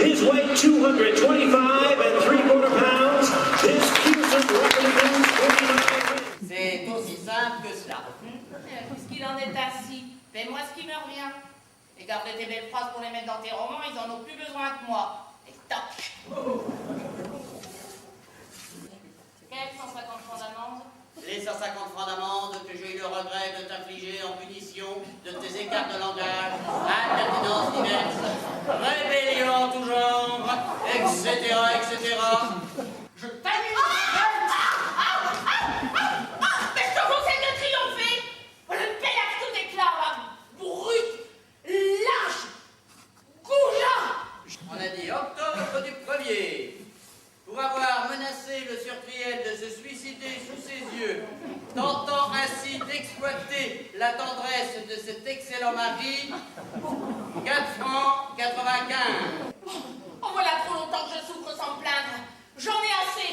his weight 225 and 3/4 pounds. This Houston record includes 49 wins. C'est aussi simple que cela. Puisqu'il en est ainsi, fais-moi ce qui me revient. Et garde tes belles phrases pour les mettre dans tes romans, ils en ont plus besoin que moi. Et toc. Quels 150 francs d'amende? Les 150 francs d'amende que j'ai eu le regret de t'infliger en punition de tes écarts de langage, impertinences diverses, rébellion en tout genre, etc., etc. Je t'annule. Mais je te conseille de triompher! Le pélac tout déclare, brut, lâche, goujat! On a dit octobre du 1er. Pour avoir menacé le surtriel de se suicider sous ses yeux, tentant ainsi d'exploiter la tendresse de cet excellent mari, 4 francs 95. Oh voilà trop longtemps que je souffre sans me plaindre. J'en ai assez.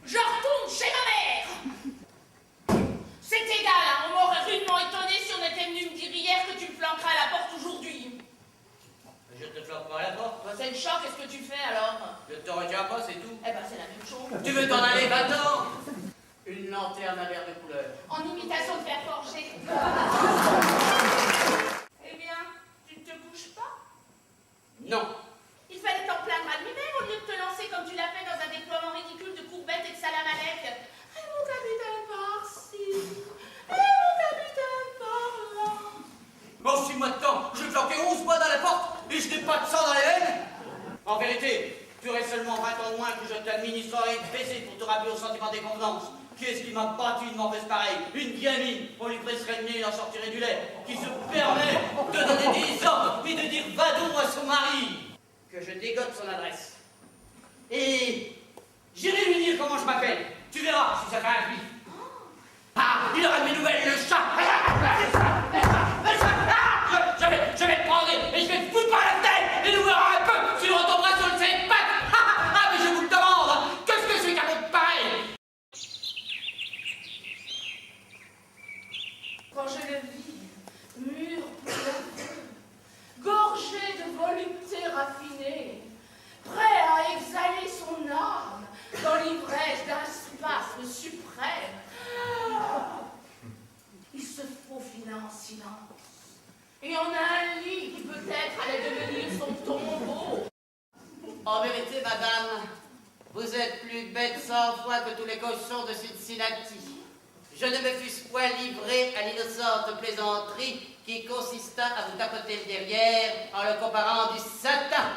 Je retourne chez ma mère. C'est égal, hein, on m'aurait rudement étonné si on était venu me dire hier que tu me flanquerais à la porte aujourd'hui. Je te flanque pas à la porte. Bah, c'est le choc, qu'est-ce que tu fais alors? Je te retiens pas, c'est tout. Eh ben c'est la même chose. Tu veux t'en aller, va-t'en. Une lanterne à verre de couleur. En imitation de fer forgé. Eh bien, tu ne te bouges pas? Non. Il fallait t'en plaindre à lui-même au lieu de te lancer comme tu l'as fait dans un déploiement ridicule de courbettes et de salamalek. Et mon capitaine par-ci. Et mon capitaine par-là. Bon, 6 mois de temps, je vais flanquer 11 mois dans la porte et je n'ai pas de sang dans les veines. En vérité, tu aurais seulement 20 ans de moins que je t'administrerais une fessée pour te rappeler au sentiment des convenances. Qui est-ce qui m'a battu une mauvaise pareille? Une gamine, on lui presserait le nez et en sortirait du lait, qui se permet de donner 10 ans et de dire va donc à son mari que je dégote son adresse. Et j'irai lui dire comment je m'appelle. Tu verras si ça fait un pli. Ah, il aura de mes nouvelles, le chat. Je vais te prendre et je vais te foutre par la tête et nous verrons un peu si on retombera sur le ses pattes. Ah, mais je vous le demande, qu'est-ce que c'est qu'un mot pareil? Quand je le vis, mûr pour l'aveu, gorgé de volupté raffinée, prêt à exhaler son âme dans l'ivresse d'un spasme suprême, il se faufila en silence. Et on a un lit qui peut-être allait devenir son tombeau. En vérité, madame, vous êtes plus bête 100 fois que tous les cochons de Cincinnati. Je ne me fusse point livré à l'innocente plaisanterie qui consista à vous tapoter le derrière en le comparant du Satan